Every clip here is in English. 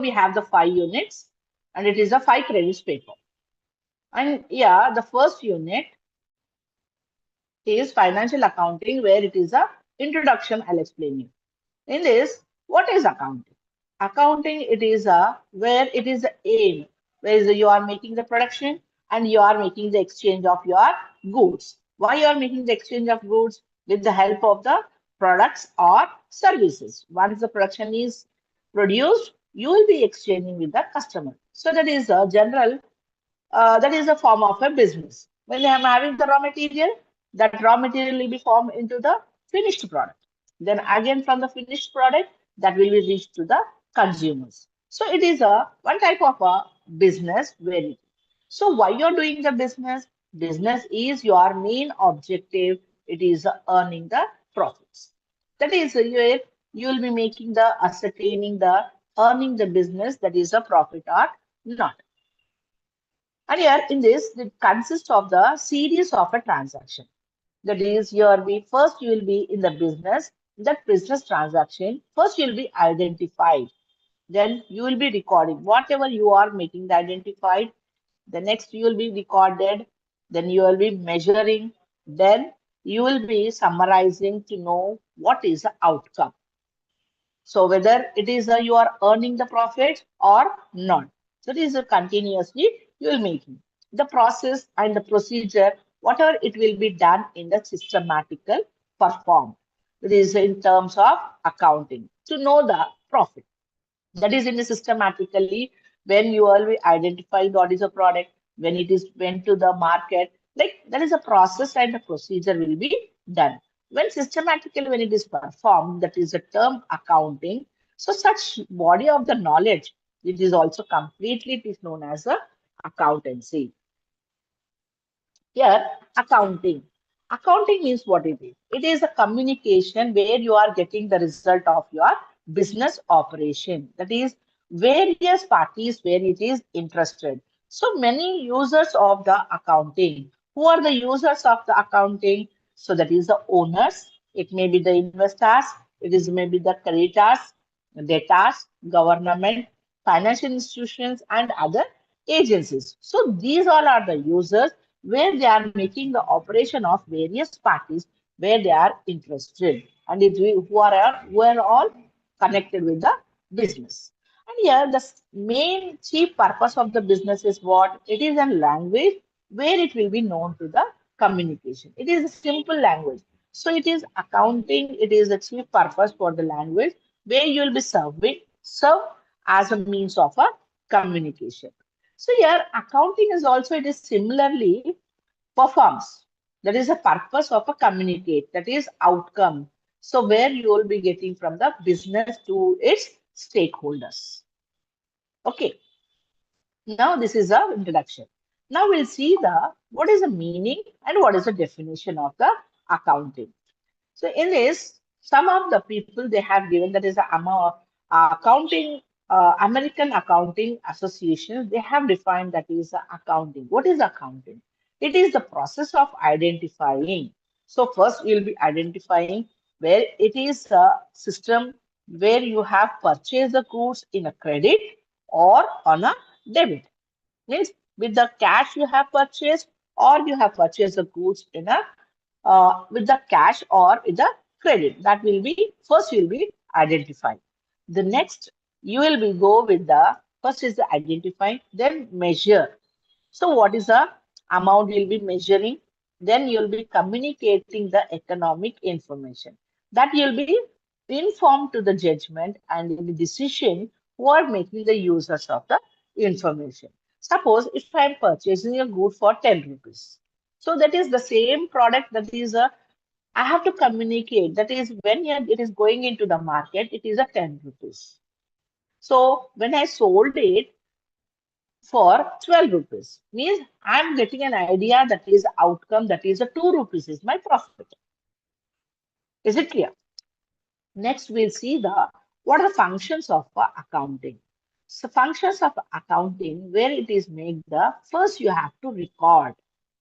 we have the 5 units, and it is a 5 credits paper. And yeah, the first unit is financial accounting, where it is a introduction. I'll explain you. In this, what is accounting? Accounting, it is a where it is the aim, where is you are making the production and you are making the exchange of your goods. Why you are making the exchange of goods? With the help of the products or services. Once the production is produced, you will be exchanging with the customer. So that is a general, that is a form of a business. When I am having the raw material, that raw material will be formed into the finished product. Then again from the finished product, that will be reached to the consumers. So it is a one type of a business very. So why you're doing the business? Business is your main objective. It is earning the profits. That is where you will be making the ascertaining the earning the business, that is a profit or not. And here in this, it consists of the series of a transaction. That is, here we first you will be in the business. That business transaction, first you will be identified. Then you will be recording whatever you are making the identified. The next you will be recorded. Then you will be measuring. Then you will be summarizing to know what is the outcome. So whether it is you are earning the profit or not. So it is a continuously you will making the process and the procedure, whatever it will be done in the systematical perform. It is in terms of accounting to know the profit. That is in the systematically when you will be identify what is a product, when it is went to the market, like that is a process and a procedure will be done. When systematically when it is performed, that is a term accounting. So such body of the knowledge, it is also completely it is known as a accountancy. Here, accounting. Accounting means what it is. It is a communication where you are getting the result of your business operation. That is, various parties where it is interested. So many users of the accounting. Who are the users of the accounting? So that is the owners. It may be the investors. It is maybe the creditors, debtors, government, financial institutions, and other agencies. So these all are the users where they are making the operation of various parties where they are interested, and who are all connected with the business. And here the main chief purpose of the business is what? It is a language where it will be known to the communication. It is a simple language. So it is accounting, it is the chief purpose for the language where you will be serve as a means of a communication. So here accounting is also it is similarly performs. That is the purpose of a communicate. That is outcome. So where you will be getting from the business to its stakeholders. Okay. Now this is a introduction. Now we'll see the what is the meaning and what is the definition of the accounting. So in this, some of the people they have given that is the accounting American Accounting Association. They have defined that is accounting. What is accounting? It is the process of identifying. So first you'll be identifying where it is a system where you have purchased the goods in a credit or on a debit. Means with the cash you have purchased or you have purchased the goods in a with the cash or with the credit. That will be first you will be identifying. The next you will be go with the first is the identifying, then measure. So what is the amount you'll be measuring? Then you'll be communicating the economic information. That you'll be informed to the judgment and the decision who are making the users of the information. Suppose if I'm purchasing a good for 10 rupees. So that is the same product that is a I have to communicate. That is when it is going into the market, it is a 10 rupees. So when I sold it, for 12 rupees. Means I'm getting an idea that is outcome that is a 2 rupees is my profit. Is it clear? Next, we'll see the what are the functions of accounting. So functions of accounting, where it is made the first you have to record.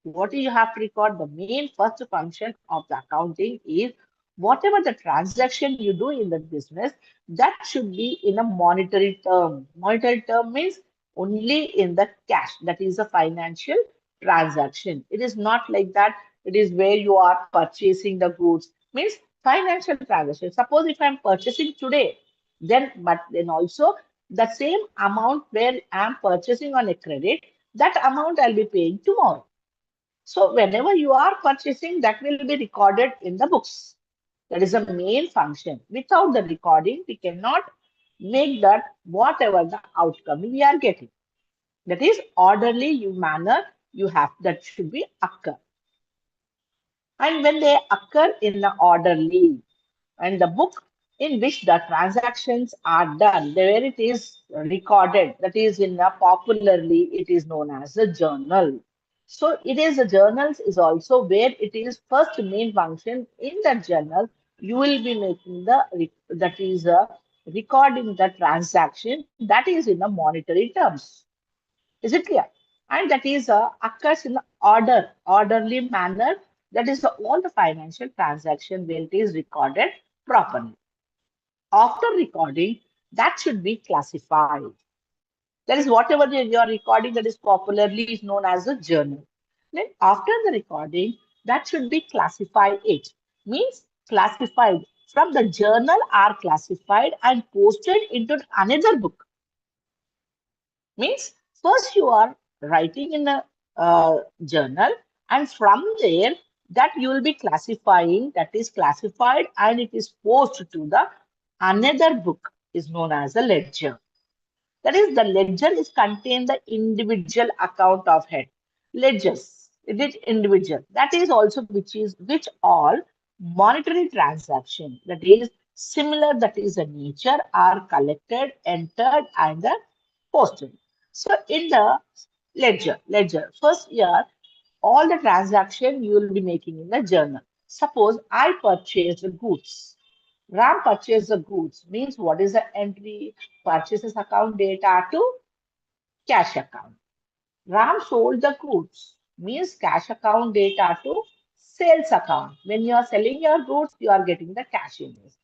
What do you have to record? The main first function of the accounting is whatever the transaction you do in the business, that should be in a monetary term. Monetary term means only in the cash. That is a financial transaction. It is not like that. It is where you are purchasing the goods. Means financial transaction. Suppose if I am purchasing today, then also the same amount where I am purchasing on a credit, that amount I'll be paying tomorrow. So whenever you are purchasing, that will be recorded in the books. That is the main function. Without the recording, we cannot make that whatever the outcome we are getting. That is orderly manner you have that should be occur. And when they occur in the orderly and the book in which the transactions are done, where it is recorded, that is in a popularly it is known as a journal. So it is a journals is also where it is first main function in that journal. You will be making that is a recording the transaction that is in the monetary terms. Is it clear? And that is occurs in the orderly manner. That is all the financial transaction where it is recorded properly. After recording, that should be classified. That is whatever you are recording that is popularly is known as a journal. Then after the recording, that should be classified it. Means classified from the journal are classified and posted into another book. Means first you are writing in a journal, and from there that you will be classifying, that is classified and it is posted to the another book is known as a ledger. That is, the ledger is contain the individual account of head. Ledgers, it is individual. That is also which all monetary transaction that is similar, that is a nature, are collected, entered, and posted. So in the ledger, first year, all the transaction you will be making in the journal. Suppose I purchased goods. Ram purchased the goods means what is the entry? Purchases account data to cash account. Ram sold the goods means cash account data to sales account. When you are selling your goods, you are getting the cash in this.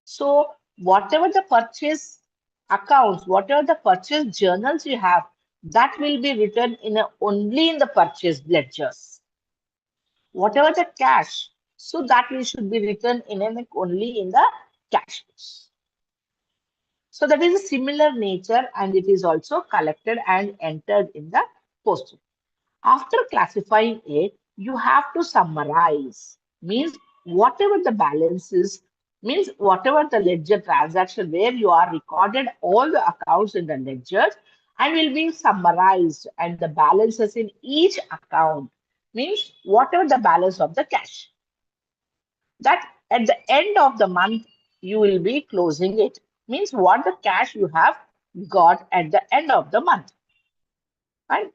So whatever the purchase accounts, whatever the purchase journals you have, that will be written only in the purchase ledgers. Whatever the cash, so that will should be written only in the cash books. So that is a similar nature and it is also collected and entered in the postal. After classifying it, you have to summarize. Means whatever the balance is, means whatever the ledger transaction where you are recorded all the accounts in the ledgers and will be summarized and the balances in each account means whatever the balance of the cash that at the end of the month you will be closing it means what the cash you have got at the end of the month. And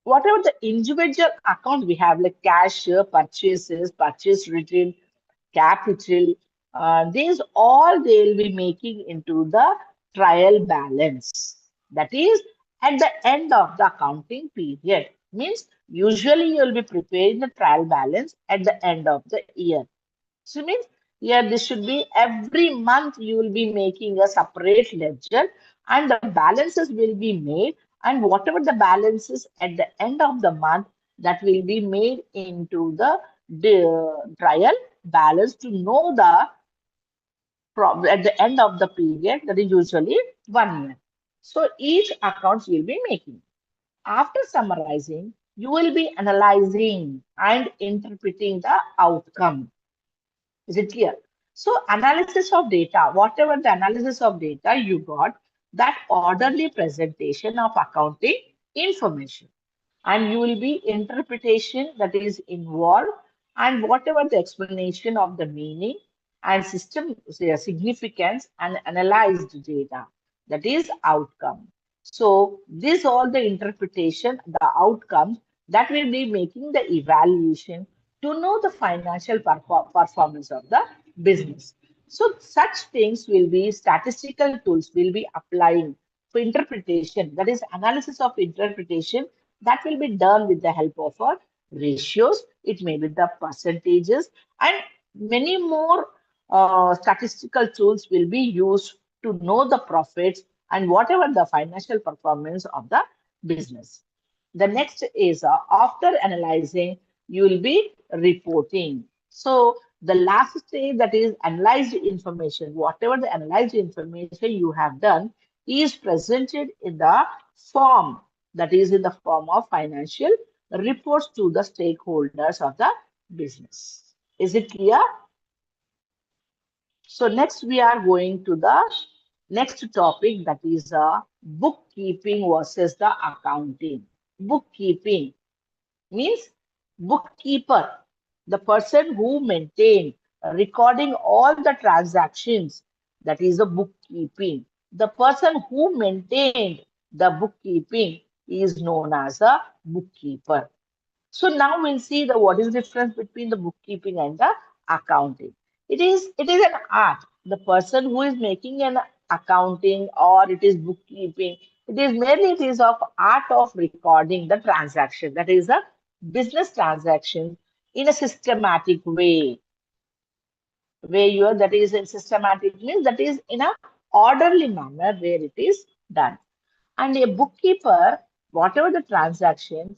whatever the individual accounts we have, like cash, purchases, purchase return, capital, these all they will be making into the trial balance. That is at the end of the accounting period. Means usually you will be preparing the trial balance at the end of the year. So means here this should be every month you will be making a separate ledger and the balances will be made and whatever the balances at the end of the month that will be made into the trial balance to know the at the end of the period that is usually 1 year. So each accounts will be making. After summarizing, you will be analyzing and interpreting the outcome. Is it clear? So analysis of data, whatever the analysis of data you got, that orderly presentation of accounting information. And you will be interpretation that is involved and whatever the explanation of the meaning and system significance and analyzed data, that is outcome. So this all the interpretation, the outcomes that will be making the evaluation to know the financial performance of the business. So such things will be statistical tools will be applying for interpretation, that is analysis of interpretation that will be done with the help of our ratios. It may be the percentages and Many more statistical tools will be used to know the profits and whatever the financial performance of the business. The next is after analyzing, you will be reporting. So the last stage, that is analyzed information. Whatever the analyzed information you have done is presented in the form, that is in the form of financial reports to the stakeholders of the business. Is it clear? So next we are going to the next topic, that is bookkeeping versus the accounting. Bookkeeping means bookkeeper, the person who maintain recording all the transactions, that is the bookkeeping. The person who maintained the bookkeeping is known as a bookkeeper. So now we'll see the what is the difference between the bookkeeping and the accounting. It is an art. The person who is making an accounting or it is bookkeeping, it is of art of recording the transaction. That is a business transaction in a systematic way. Where you are that is in systematic means that is in a orderly manner where it is done. And a bookkeeper, whatever the transaction,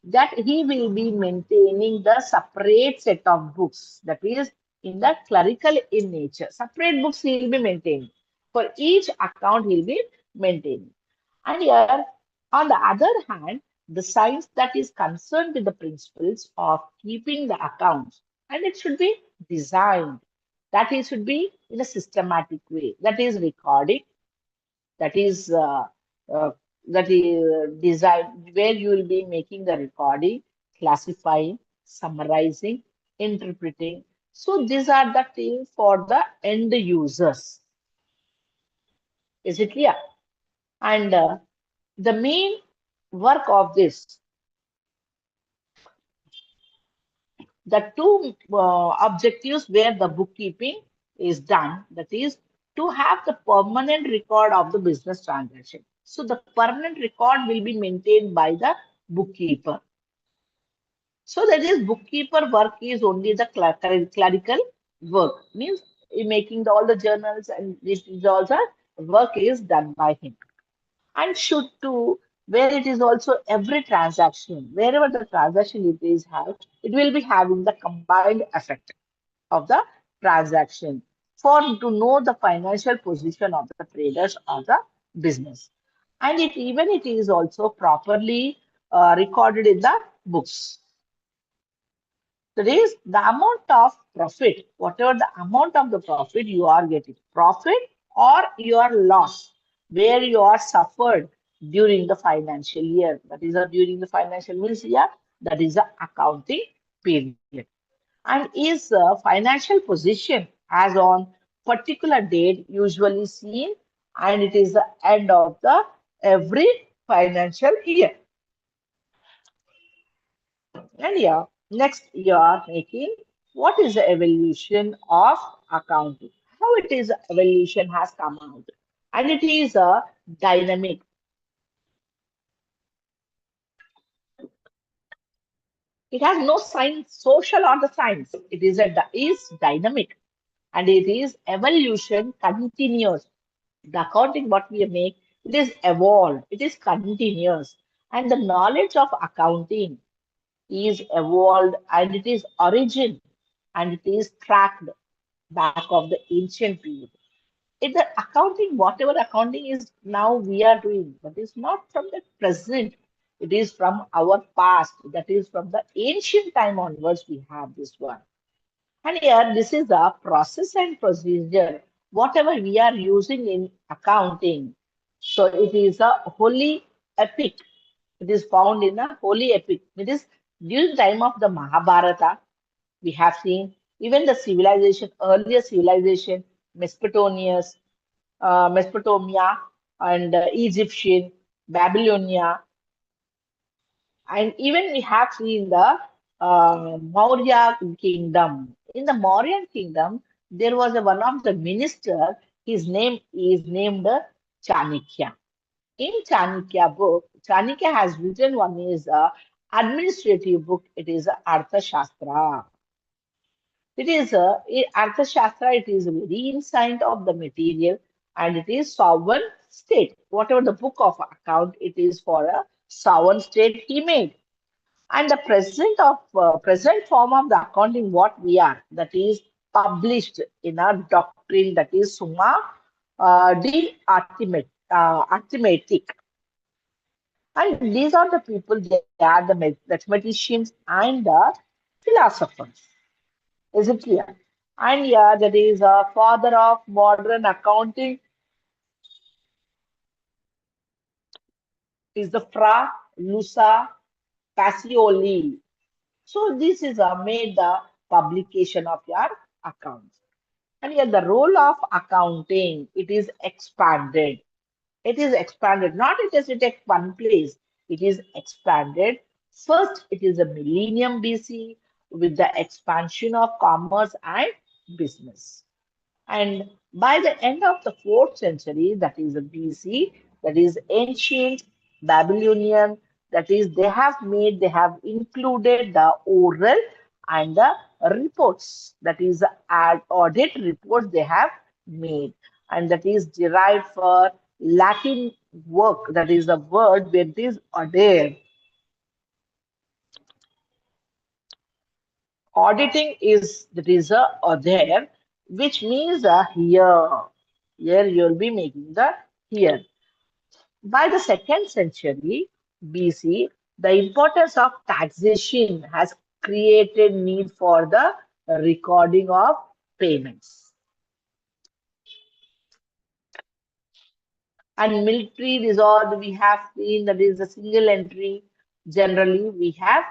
that he will be maintaining the separate set of books, that is in the clerical in nature. Separate books he will be maintaining. For each account he will be maintaining. And here, on the other hand, the science that is concerned with the principles of keeping the accounts, and it should be designed, that it should be in a systematic way, that is recording, that is uh, that is design where you will be making the recording, classifying, summarizing, interpreting. So these are the things for the end users. Is it clear? And the main work of this, the two objectives where the bookkeeping is done, that is to have the permanent record of the business transaction. So the permanent record will be maintained by the bookkeeper. So that is bookkeeper work is only the clerical work, means in making all the journals, and this is also work is done by him. And should too, where it is also every transaction, wherever the transaction it is have, it will be having the combined effect of the transaction for to know the financial position of the traders or the business. And it is also properly recorded in the books. That is the amount of profit, whatever the amount of the profit you are getting, profit or your loss, where you are suffered during the financial year. That is during the financial means year, that is the accounting period. And is financial position as on particular date usually seen, and it is the end of the every financial year. And yeah, next you are making what is the evolution of accounting, how it is evolution has come out, and it is a dynamic. It has no science, social or the science. It is dynamic, and it is evolution continuous. The accounting what we make, it is evolved, it is continuous, and the knowledge of accounting is evolved, and it is origin, and it is tracked back of the ancient period. It, the accounting, whatever accounting is now we are doing, but it's not from the present. It is from our past. That is from the ancient time onwards. We have this one. And here, this is the process and procedure, whatever we are using in accounting. So it is a holy epic. It is found in a holy epic. It is during the time of the Mahabharata, we have seen even the civilization, earlier civilization, Mesopotamians, Mesopotamia and Egyptian, Babylonia, and even we have seen the Maurya kingdom. In the Mauryan kingdom, there was one of the minister. His name is named Chanakya. In Chanakya book, Chanakya has written one is a administrative book. It is Artha Shastra. It is a Arthashastra, it is a very insight of the material and it is sovereign state. Whatever the book of account, it is for a sovereign state he made. And the present form of the accounting, what we are, that is published in our doctrine, that is Summa Arithmetic. And these are the people, they are the mathematicians and the philosophers. Is it clear? And yeah, that is a father of modern accounting is the Fra Luca Pacioli. So this is made the publication of your accounts. And yet the role of accounting, it is expanded. It is expanded, not it is at one place. It is expanded. First, it is a millennium BC with the expansion of commerce and business. And by the end of the fourth century, that is a BC, that is ancient Babylonian, that is they have included the oral and the reports, that is the audit reports they have made, and that is derived for Latin work, that is the word where it is ordained. Auditing is that is a there, which means a here. Here you'll be making the here. By the second century BC, the importance of taxation has created need for the recording of payments. And military resort we have seen, that is a single entry. Generally, we have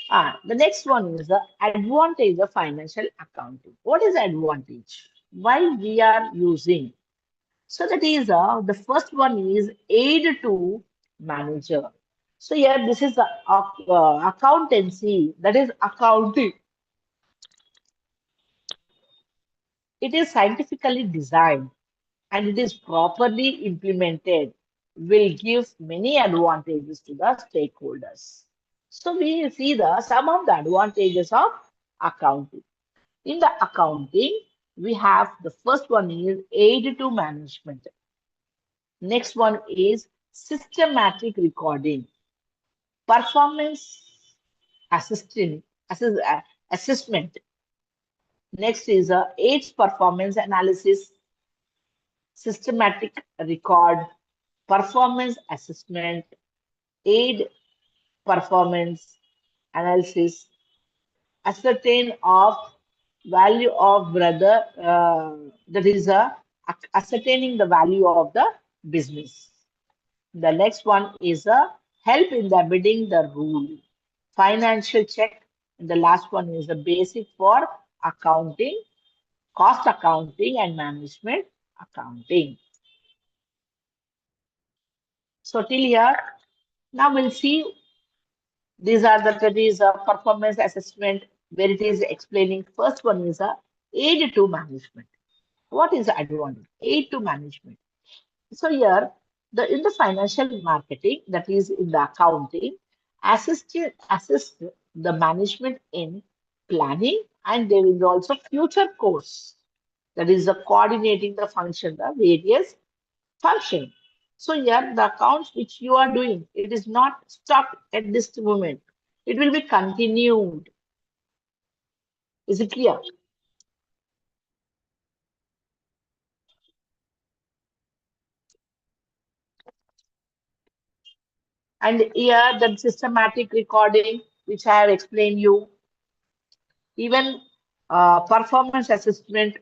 the next one is the advantage of financial accounting. What is advantage? Why we are using? So that is the first one is aid to manager. So here this is the accountancy, that is accounting. It is scientifically designed and it is properly implemented will give many advantages to the stakeholders. So we see the some of the advantages of accounting. In the accounting, we have the first one is aid to management. Next one is systematic recording, performance assisting, assessment. Next is aids performance analysis, systematic record, performance assessment, aid performance analysis, ascertain of value of brother, that is ascertaining the value of the business. The next one is a help in the bidding the rule, financial check. And the last one is the basic for accounting, cost accounting and management accounting. So till here, now we'll see these are the that is a performance assessment where it is explaining. First one is a aid to management. What is the advantage? Aid to management. So here, in the financial marketing, that is in the accounting, assist the management in planning, and there is also future course, that is the coordinating the function, the various function. So here, the accounts which you are doing, it is not stuck at this moment. It will be continued. Is it clear? And here, the systematic recording, which I have explained you, even performance assessment,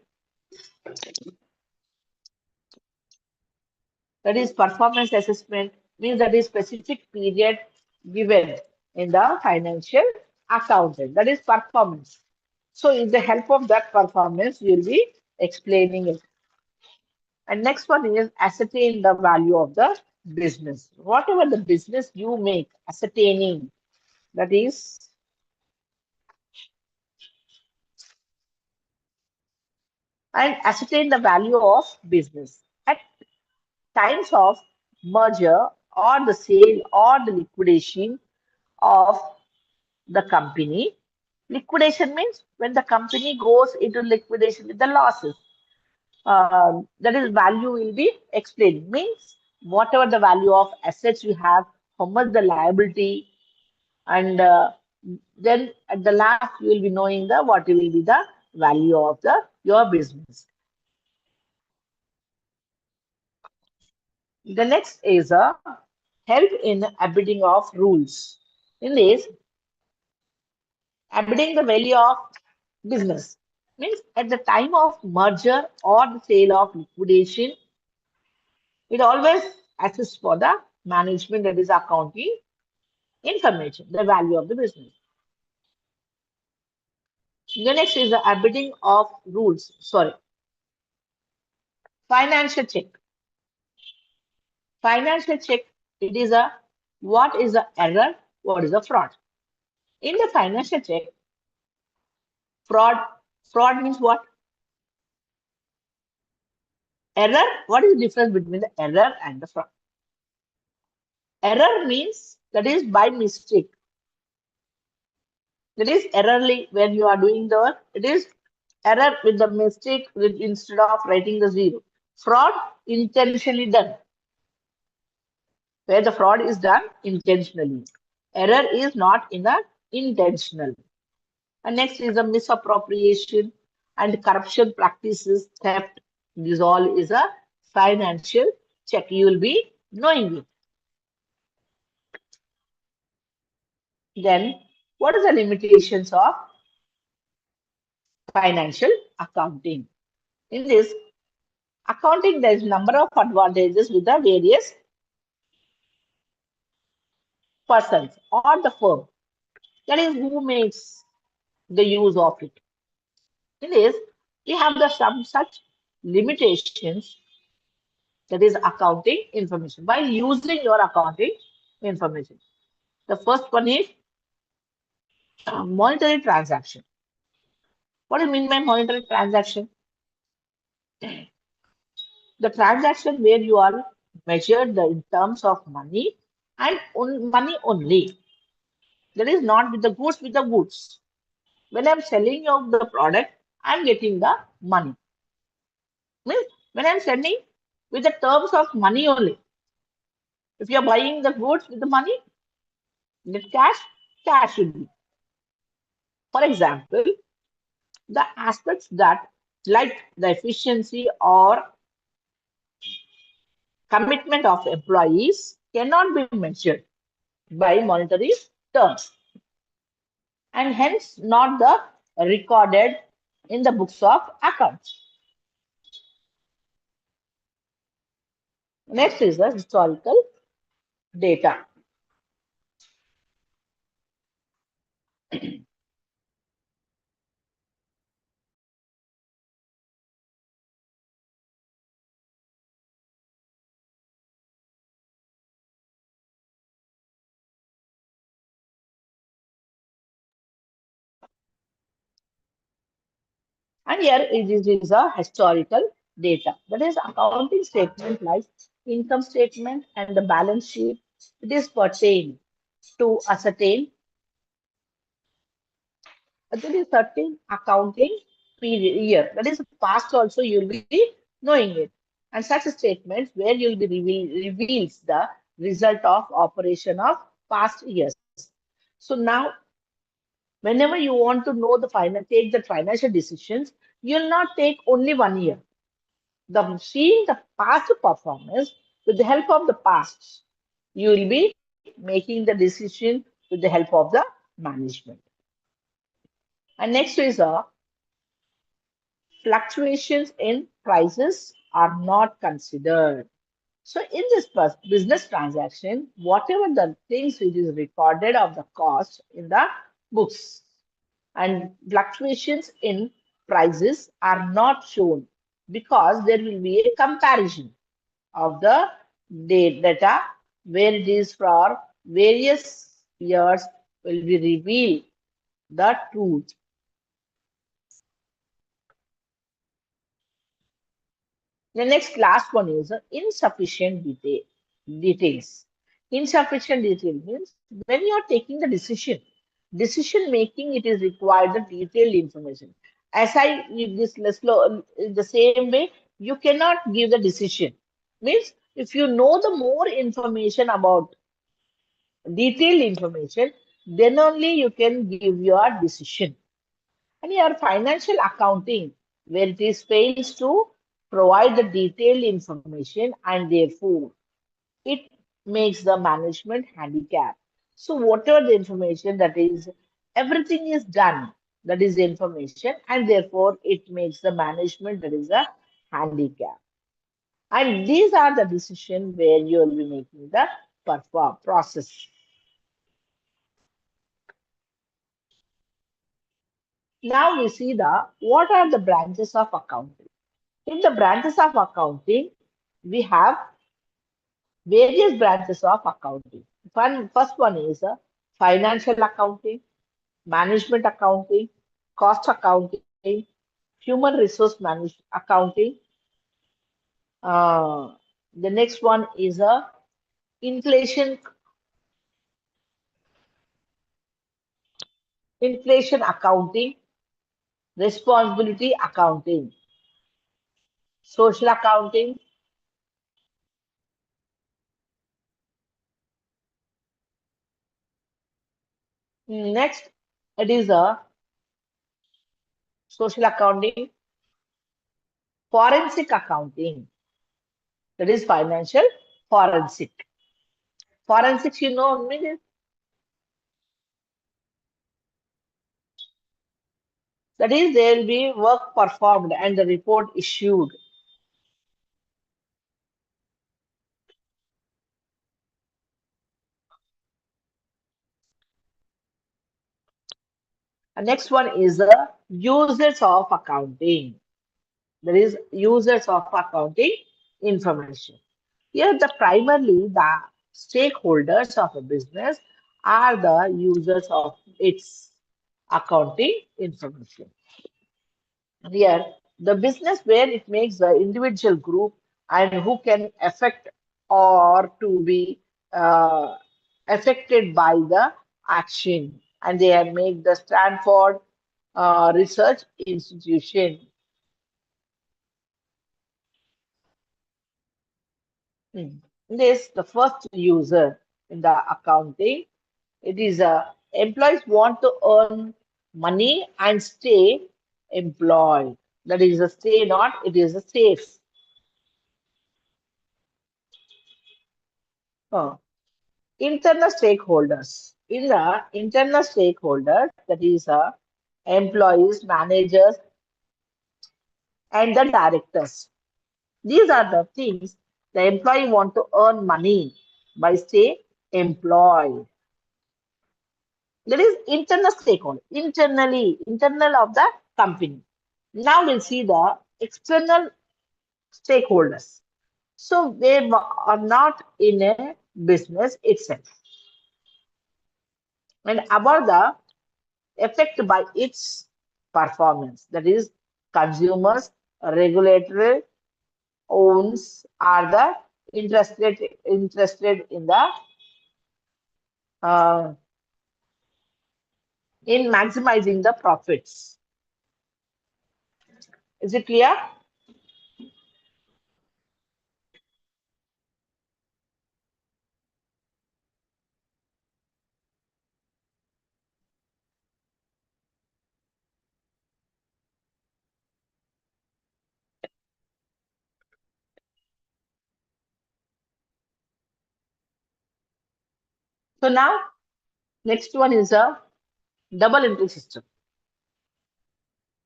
that is performance assessment means that is specific period given in the financial accounting, that is performance. So with the help of that performance you'll be explaining it. And next one is ascertain the value of the business, whatever the business you make, ascertaining, that is, and ascertain the value of business at times of merger or the sale or the liquidation of the company. Liquidation means when the company goes into liquidation with the losses. That is value will be explained. Means whatever the value of assets you have, how much the liability, and then at the last you will be knowing the what will be the value of the your business. The next is a help in abiding of rules. In this, abiding the value of business means at the time of merger or the sale of liquidation, it always assists for the management, that is accounting information, the value of the business. The next is the abiding of rules. Sorry, financial check. Financial check, it is a what is the error, what is the fraud. In the financial check, fraud, fraud means what? Error. What is the difference between the error and the fraud? Error means that is by mistake. That is errorly when you are doing the work. It is error with the mistake with instead of writing the zero. Fraud intentionally done, where the fraud is done intentionally. Error is not in the intentional. And next is a misappropriation and corruption practices, theft. This all is a financial check. You will be knowing it. Then, what are the limitations of financial accounting? In this accounting, there is number of advantages with the various persons or the firm. That is who makes the use of it. In this, we have the some such limitations, that is accounting information while using your accounting information. The first one is monetary transaction. What do you mean by monetary transaction? The transaction where you are measured in terms of money and money only. That is not with the goods, with the goods. When I'm selling you the product, I'm getting the money. Means when I'm selling with the terms of money only. If you're buying the goods with the money, the cash will be. For example, the aspects that like the efficiency or commitment of employees cannot be measured by monetary terms and hence not the recorded in the books of accounts. Next is the historical data. And here it is a historical data. That is accounting statement like income statement and the balance sheet. It is pertain to ascertain that is certain accounting period year. That is past also you'll be knowing it. And such statements where you'll be reveals the result of operation of past years. So now whenever you want to know the final take the financial decisions, you'll not take only 1 year. The seeing the past performance with the help of the past, you will be making the decision with the help of the management. And next is fluctuations in prices are not considered. So in this business transaction, whatever the things which is recorded of the cost in the books and fluctuations in prices are not shown because there will be a comparison of the data where it is for various years will be reveal the truth. The next last one is insufficient details. Insufficient detail means when you are taking the decision, Decision making, it is required the detailed information. As I this in the same way, you cannot give the decision. Means if you know the more information about detailed information, then only you can give your decision. And your financial accounting, where it is fails to provide the detailed information and therefore it makes the management handicap. So whatever the information that is, everything is done. That is the information, and therefore it makes the management that is a handicap. And these are the decisions where you will be making the perform process. Now we see the what are the branches of accounting. In the branches of accounting, we have various branches of accounting. First one is financial accounting, management accounting, cost accounting, human resource accounting. Uh, the next one is a inflation inflation accounting, responsibility accounting, social accounting. Next, it is a social accounting, forensic accounting. That is financial forensic. Forensics, you know, means that is there will be work performed and the report issued. And next one is the users of accounting. There is users of accounting information. Here, the primarily the stakeholders of a business are the users of its accounting information. Here, the business where it makes the individual group and who can affect or to be uh, affected by the action, and they have made the Stanford Research Institution. Hmm. This the first user in the accounting. It is employees want to earn money and stay employed. That is a stay not. It is a safe. Uh, Internal stakeholders. In the internal stakeholders, that is employees, managers, and the directors. These are the things the employee want to earn money by stay employed. There is internal stakeholder, internal of the company. Now we'll see the external stakeholders. So they are not in a business itself. And about the effect by its performance, that is consumers, regulatory owns are the interested in the uh, in maximizing the profits. Is it clear? So now next one is a double entry system.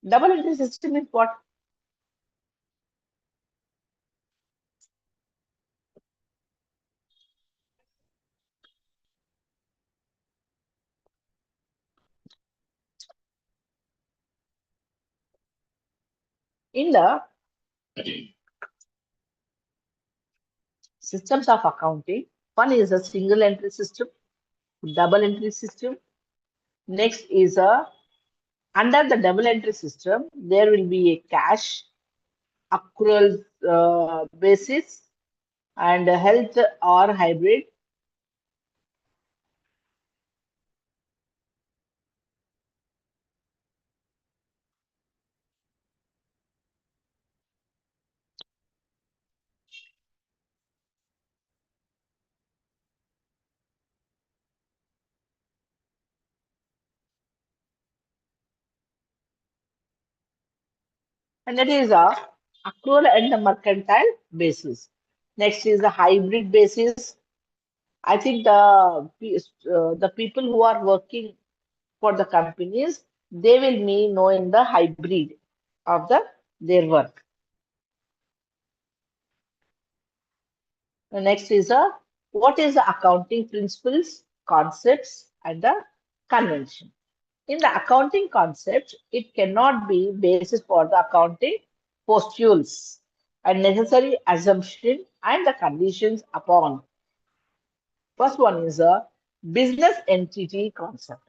Double entry system is what? In the systems of accounting, one is a single entry system, double entry system. Next is a under the double entry system, there will be a cash accrual basis and a health or hybrid. and that is a accrual and the mercantile basis. Next is the hybrid basis. I think the people who are working for the companies, they will be knowing the hybrid of their work. The next is a what is the accounting principles, concepts, and the convention. In the accounting concept, it cannot be basis for the accounting postulates and necessary assumption and the conditions upon. First one is a business entity concept.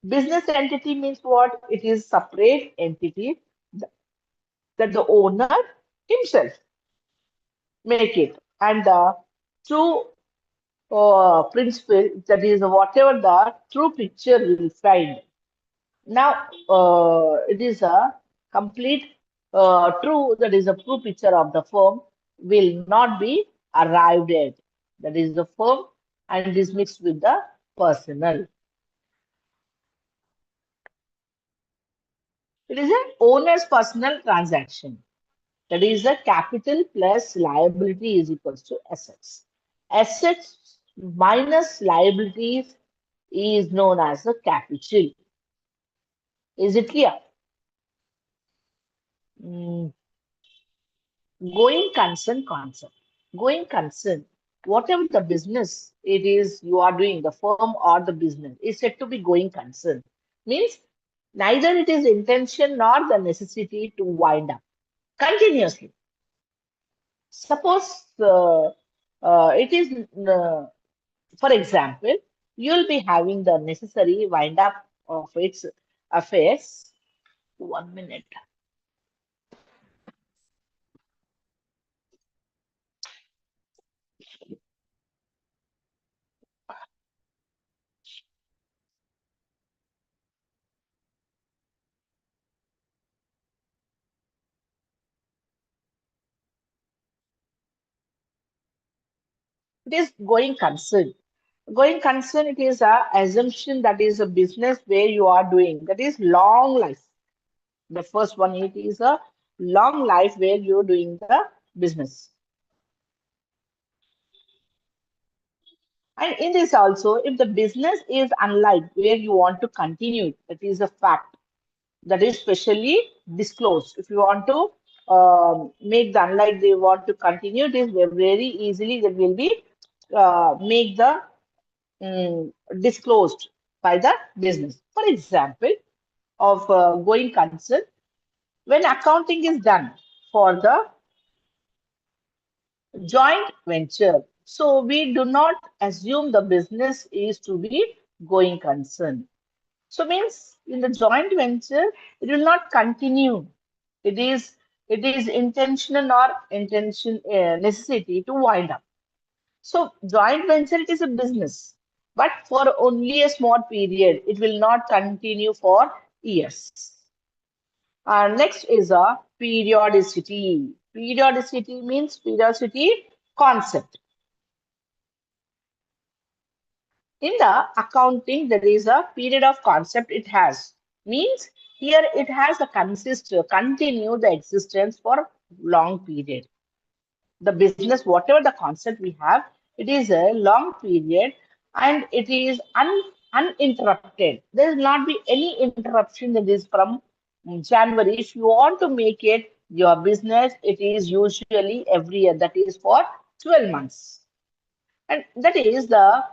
Business entity means what? It is separate entity that the owner himself make it, and the true principle, that is whatever the true picture will find. Now, it is a complete true, that is a true picture of the firm will not be arrived at. That is the firm and it is mixed with the personal. It is an owner's personal transaction. That is the capital plus liability is equals to assets. Assets minus liabilities is known as the capital. Is it clear? Mm, Going concern concept. Going concern, whatever the business it is you are doing, the firm or the business is said to be going concern. Means neither it is intention nor the necessity to wind up continuously. Suppose it is, for example, you'll be having the necessary wind up of its affairs. 1 minute. It is going concern. Going concern, it is a assumption that is a business where you are doing. That is long life. The first one, it is a long life where you're doing the business. And in this also, if the business is unlike where you want to continue, that is a fact that is specially disclosed. If you want to make the unlike they want to continue, it is very easily that will be make the disclosed by the business. For example, of going concern, when accounting is done for the joint venture, so we do not assume the business is to be going concern. So means in the joint venture, it will not continue. It is intentional or intention necessity to wind up. So joint venture, it is a business, but for only a small period. It will not continue for years. Next is a periodicity. Periodicity means periodicity concept. In the accounting, there is a period of concept it has. Means here it has a continue the existence for long period. The business, whatever the concept we have, it is a long period and it is uninterrupted. There will not be any interruption that is from January. If you want to make it your business, it is usually every year. That is for 12 months. And that is the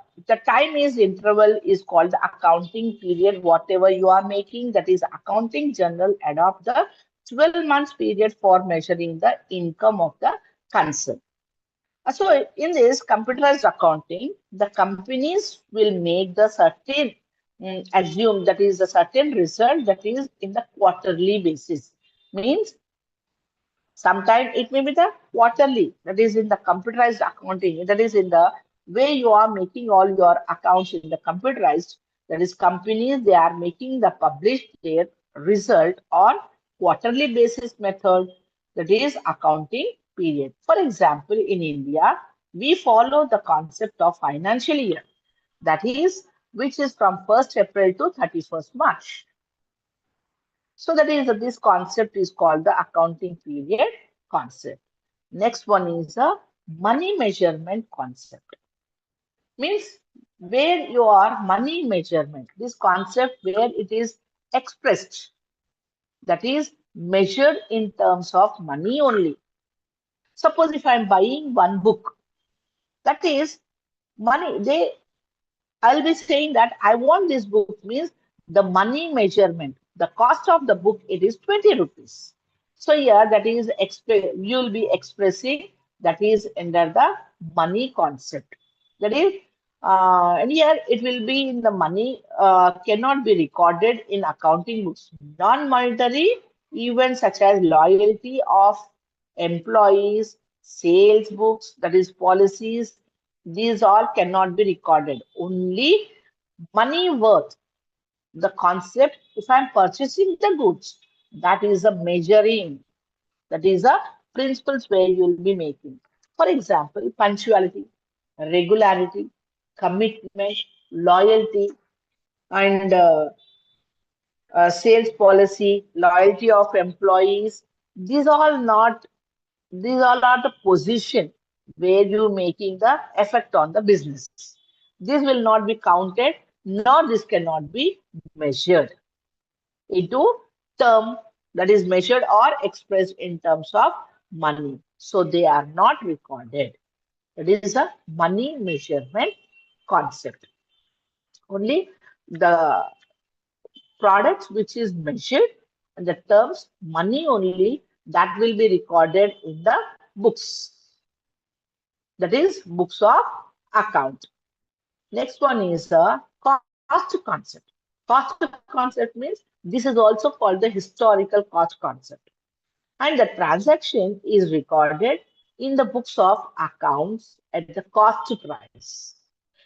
time is interval is called the accounting period. Whatever you are making, that is accounting general adopt the 12 months period for measuring the income of the concern. So in this computerized accounting, the companies will make the certain assume that is a certain result that is in the quarterly basis. Means sometimes it may be the quarterly, that is in the computerized accounting, that is in the way you are making all your accounts in the computerized, that is companies, they are making the publish their result on quarterly basis method, that is accounting period. For example, in India, we follow the concept of financial year, that is, which is from 1st April to 31st March. So that is this concept is called the accounting period concept. Next one is a money measurement concept. Means where your money measurement, this concept where it is expressed, that is measured in terms of money only. Suppose if I'm buying one book, that is money. I'll be saying that I want this book means the money measurement, the cost of the book, it is 20 rupees. So here that is you'll be expressing that is under the money concept. That is, and here it will be in the money cannot be recorded in accounting books. Non-monetary events such as loyalty of employees, sales books, that is policies, these all cannot be recorded. Only money worth, the concept, if I'm purchasing the goods, that is a measuring, that is a principles where you'll be making. For example, punctuality, regularity, commitment, loyalty, and sales policy, loyalty of employees. These all not these all are the position where you're making the effect on the business. This will not be counted, nor this cannot be measured into term, that is measured or expressed in terms of money. So they are not recorded. That is a money measurement concept. Only the products which is measured and the terms money only, that will be recorded in the books. That is books of account. Next one is a cost concept. Cost concept means this is also called the historical cost concept. And the transaction is recorded in the books of accounts at the cost price.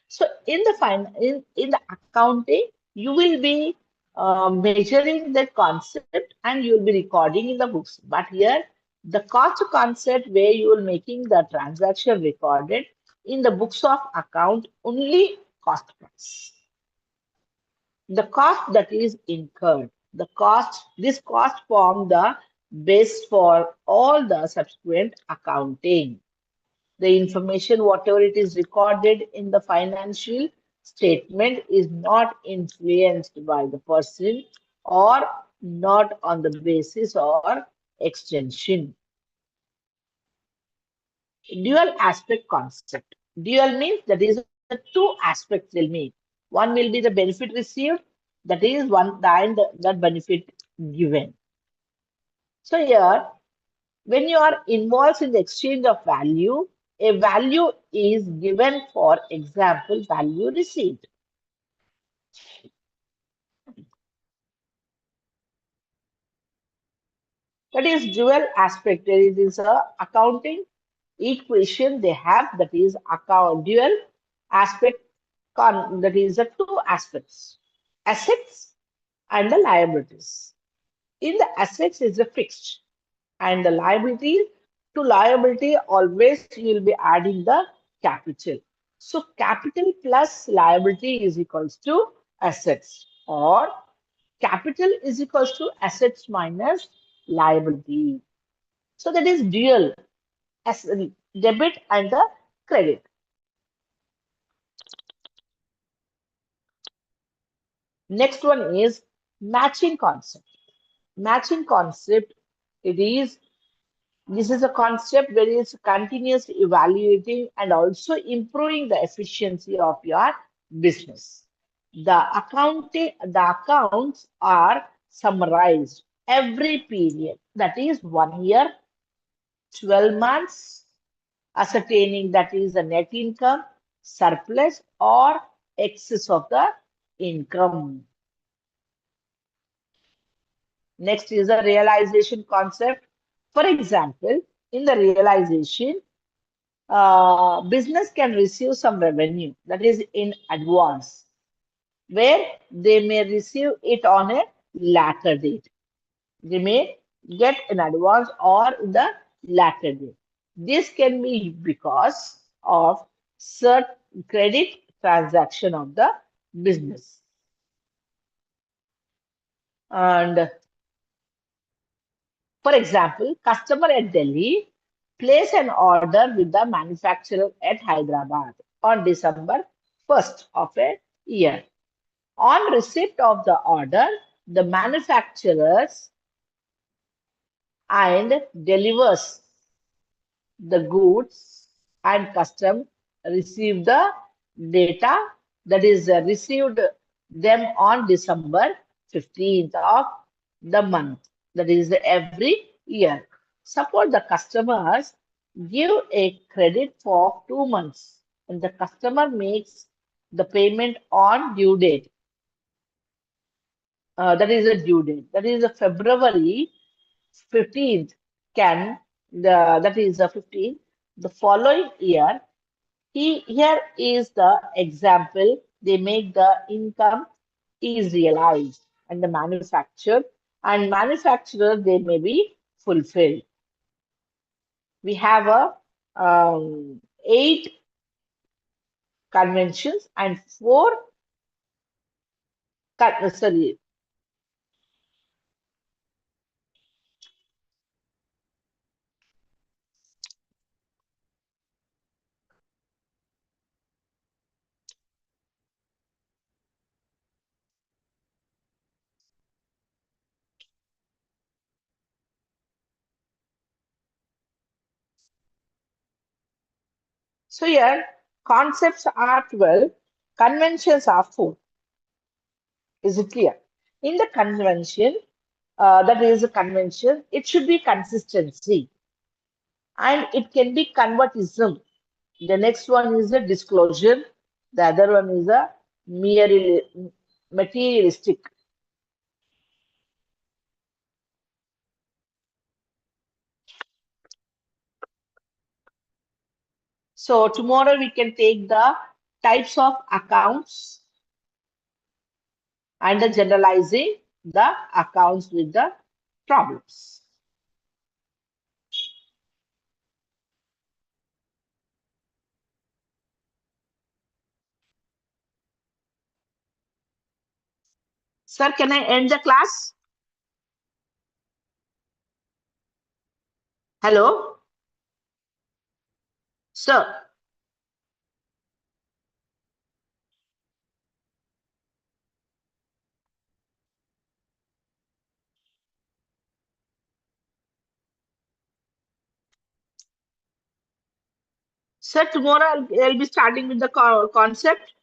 So in the accounting, you will be measuring the concept and you will be recording in the books. But here, the cost concept where you are making the transaction recorded in the books of account only cost price. The cost that is incurred, this cost form the base for all the subsequent accounting. The information, whatever it is recorded in the financial statement, is not influenced by the person or not on the basis or extension. Dual aspect concept. Dual means that is the two aspects will mean. One will be the benefit received, that is one and that benefit given. So here, when you are involved in the exchange of value, a value is given, for example, value received. That is dual aspect. It is a accounting equation they have, that is account dual aspect that is the two aspects, assets and the liabilities. In the assets is a fixed and the liability, to liability always you will be adding the capital. So capital plus liability is equals to assets, or capital is equals to assets minus liability. So that is dual as debit and the credit. Next one is matching concept. Matching concept, it is this is a concept where it's continuous evaluating and also improving the efficiency of your business. The accounts are summarized every period, that is 1 year, 12 months, ascertaining that is the net income, surplus, or excess of the income. Next is the realization concept. For example, in the realization, business can receive some revenue that is in advance, where they may receive it on a later date. They may get in advance or the latter date. This can be because of certain credit transaction of the business. And For example, customer at Delhi place an order with the manufacturer at Hyderabad on December 1st of a year. On receipt of the order, the manufacturers and delivers the goods and custom receive the data, that is received them on December 15th of the month, that is every year. Suppose the customers give a credit for 2 months and the customer makes the payment on due date. That is a due date. That is a February 15th. Can that is the 15th. The following year, here is the example. They make the income is realized and the manufacturer they may be fulfilled. We have a eight conventions and four sorry. So here concepts are 12, conventions are 4. Is it clear? In the convention, that is a convention, it should be consistency and it can be convertism. The next one is a disclosure. The other one is a materialistic. So tomorrow we can take the types of accounts and the generalizing the accounts with the problems. Sir, can I end the class? Hello? Sir, sir, tomorrow I'll be starting with the concept.